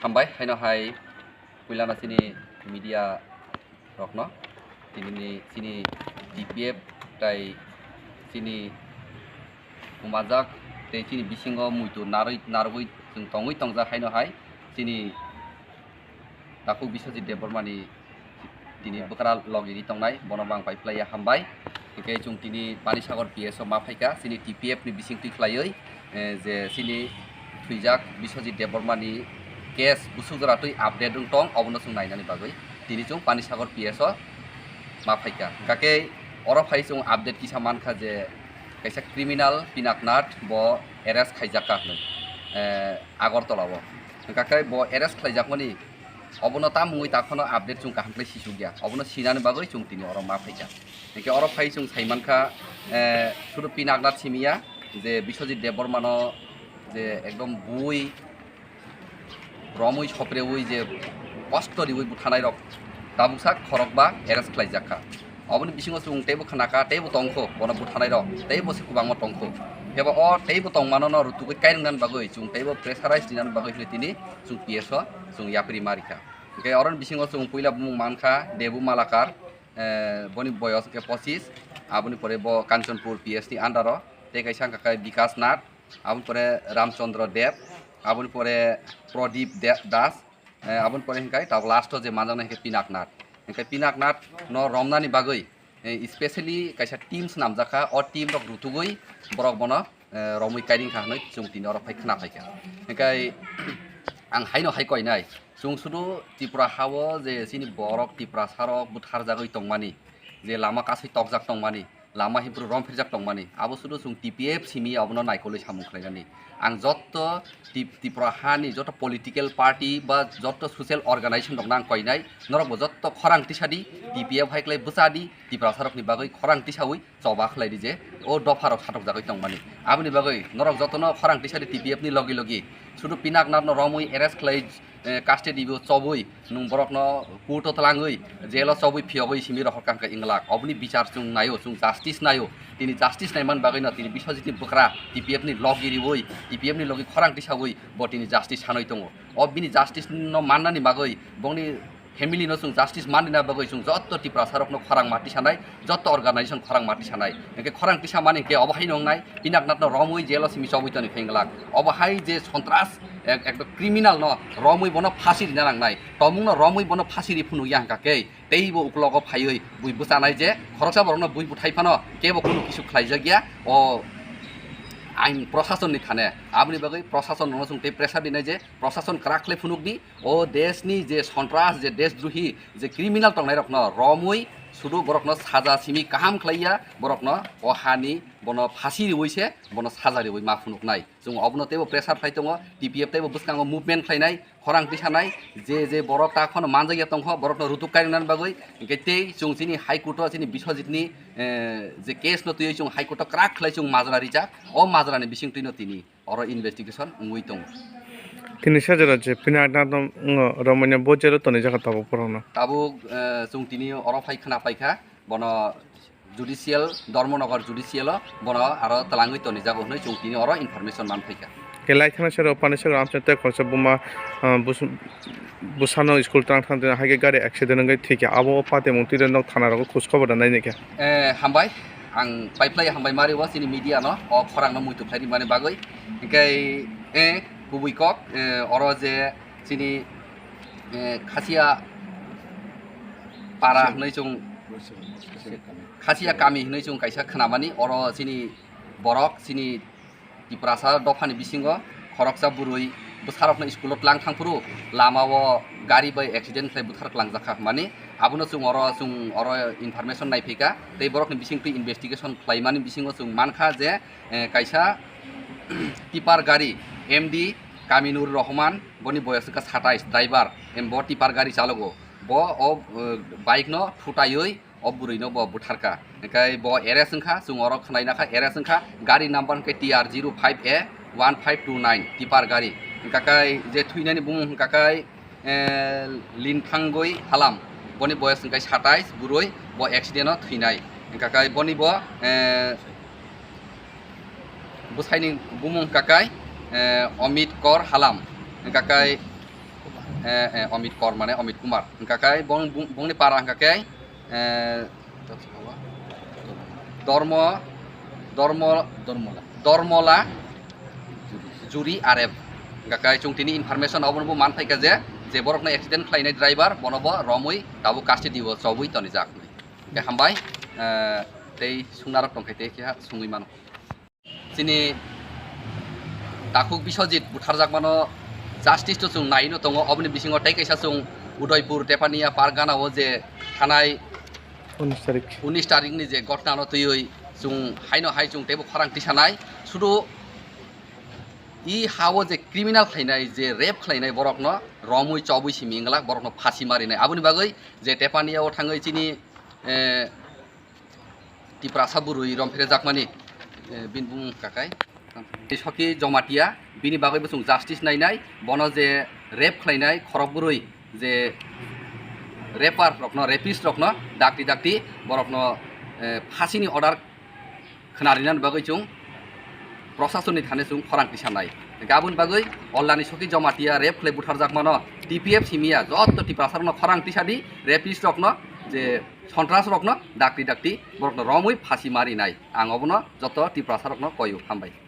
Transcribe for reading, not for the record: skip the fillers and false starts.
Hambai haino hai kuilana sini media rokno tinini sini DPF tai sini umajak tei sini bisingo muitu narugui jung tongui tongjak haino hai sini taku Biswajit Debormani tini bokara logini tongnai bono bang paiplaya hambai hingke jung tini Panisagar PSO maphaika sini DPF ni bisingtui khlaioi je sini thuijak Biswajit Debormani case busugratui update dung tong obono sung nainani bagui tini jung Panisagar PSO maphaika kake oro phai jung update kisa mankha je kaisa criminal pinaknath bo arrest khaijaka hnoi Agartala bo kake bo arrest khlaijakmani obono tamungui takhono update jung kahamklai sisugya obono sinani bagui jung tini oro maphaika hingke oro phai jung saimankha sudu pinaknath simia je Biswajit Debormano যে একদম বই রমই সপ্রেউই যে কষ্ট দিবই বুথানাই rock তাবুকসাক খরক বা erase খ্লাইজাকা অবনি বিসিঙো সুং টেবো খানাকা টেবো তংখ বন বুথানাই rock টেবো সিকুবাংমো তংখ হেবা অ টেবো তংমাননো রুতুকৈ কাইরংনান বাগৈ সুং টেবো pressurise দিনান বাগৈ হলে তিনি সুং পিএসও সুং ইয়াপরি মারিকা কে অরন বিসিঙো সুং পুইলা বুং মানখা দেবু মালাকার বনি বয়স কে 25 আবনি পরে ব কাঞ্চনপুর পিএসটি আন্ডার তে কাইসা কাকাই বিকাশ Nath abun pore Ramchandra Dev abun pore Pradip Das abun pore hingkai ta last je manjana hingkai Pinaknath no romnani bagoi especially kaisa teams namjaka o team rok rutugoi borok bono romui kairing kha hnoi chung tin oro phai khna phaika hingkai ang haino hai koi nai chung sudu Tripura hawo je sini borok Tripura sarok buthar jagoi tongmani je lama kasai tokjak tongmani lama himpru rom firjak tongmani abo sudu sung TPF simi abono naikoloi samung khlaigani ang jotto Tripura hani jotto political party ba jotto social organization dong nang koinai norok jotto khorang tisadi TPF haiklai busadi Tripura sarokni bagoi khorang tisaui choba khlaidi je o dofarok satok jagoi tongmani aboni bagoi norok jotto no khorang tisadi TPF ni logi logi sudu Pinaknath no romui arrest khlai custody bo chobui nung borok no court talangui jelo chobui phiogoi simi rok kangka inglak obni bichar chung nayo chung justice nayo tini justice naiman bagoi na tini Biswajit ni bokra TPF ni logiri boi TPF ni logi khorang tisagoi bo tini justice hanoi tongo obini justice no mannani bagoi bongni family no sung justice manina bagoi sung jotto Tripura sarok no khorang mati sanai jotto organization khorang mati sanai engke khorang tisa mani ke obahai nongnai Pinaknath no romui jelo simi chobui toni fenglak obahai je সন্ত্রাস একদম criminal ন রমুই বন ফাঁসি দিনা নাংনাই তমুং ন রমুই বন ফাঁসি রিফুনু ইয়াংকাকে তেইবো উকলগ ফাইই বুই বুসানাই যে খরচা বরন বুই বুঠাইফানো কেবো কোনো কিছু খাইজাগিয়া ও আইন প্রশাসননি খানে আপনি বাগৈ প্রশাসন নসুং তে প্রেসার দিনাই যে প্রশাসন ক্রাকলে ফুনুকনি ও দেশনি যে সন্ত্রাস যে দেশদ্রোহী যে criminal টংনাই রকন রমুই sudu borokno saja simi kaham khlaiya borokno o hani bono phasi riwise bono saja riwoi ma phunuk nai jung obno tebo pressure phlai tongo TPF tebo buskango movement khlainai khorang tisanai je borok ta khon manjaya tongho borokno rutuk kainan bagoi getei jung sini high court sini Biswajit ni je case no tuyoi jung high court krak khlai jung majra rija o majra ni bising tuino tini oro investigation ngui tong তিনি সাজার আছে Pinaknath রমনিয়া বজেরো Toni জায়গা তাবো পড়ানো তাবো Jung তিনি or phi খানা পাইখা বন judicial Dharmanagar judicial বন আর তালাঙ্গই তনি যাবো হই জুং তিনি অর ইনফরমেশন মান ফাইখা কেলাই খানা সারা Panisagar আমচতে খরচ বুমা বুসানো স্কুল টাং থান হাইগে গাড়ি অ্যাক্সিডেন্ট গাই ঠিক আবো পাতে মন্ত্রী নক থানা রক খোঁজ খবর নাই নাকি হামবাই আং পাইপ্লাই হামবাই মারি ওয়া সিনি মিডিয়া ন অ খরাং ন মুইতু ফ্লাইনি মানে বাগৈ ইকাই Kubuikok oro je sini Khasia para hnoi chung Khasia kami hnoi chung kaisa khnamani oro sini borok sini Tripura sar dofani bisingo khoroksa burui busarokno skulot lang thangpuru lamao gari bai accident khlai buthar langjaka mani abuno chung oro information naifika tei borokni bisingtui investigation khlaimani bisingo chung mankha je kaisa tipar gari MD Kaminur Rahman boni boyos ka 27 driver embo tipar gari chalogo bo o bike no thutai o burui no bo butharka kai bo rs wngkha chung orok khnai na kha rs wngkha gari number ke TR05A 1529 tipar gari wngkha kai je thuinani bung wngkha kai linthangoi halam boni boyas wngkha 27 burui bo accident no thuinai wngkha kai boni bo busaini bumung wngkha kai Amit Kor Halam wngkha kai Amit Kor mane Amit Kumar wngkha kai bongni para wngkha kai Dormola Juri Arab wngkha kai chungtini information obono manfaika je borok na accident khlainai driver bonobo romui tabu custody o chobui tonijak ke hambai tei sungnarok tongkhaite kha sungui mano chini Dakuk Biswajit butarjak mano justice to chung naino tongo oboni bisingo tei kaisa chung Udaipur Tepania Pargana o je thanai 19 tarik ni je gotna no tui chung haino hai chung tebo kharang tisanai sudu I hawo je criminal khlainai je rape khlainai borok no romui chobui simingla borok no phasi marinai aboni bagoi je Tepania o thangai chini tiprasa burui romphire jakmani binbung kakai সকি জমাটিয়া বিনি বাগৈ বসুং justice নাইনাই বন যে rape খাইনাই খরকবুরই যে rapper রকন rapist রকন ডাক্তি ডাক্তি বরকন ফাঁসিনি order খনারিনান বাগৈ চুং প্রশাসননি থানে চুং খরাংতি সানাই গাবুন বাগৈ অল্লানি সকি জমাটিয়া rape খাই বুথার জাকমান TPF সিমিয়া যত টিপ্রাসারন খরাংতি সাদি রেপিস্ট রকন যে সন্ত্রাস রকন ডাক্তি ডাক্তি বরকন রমই ফাঁসি মারি নাই আং অবন যত টিপ্রাসারকন কয়ু হামবাই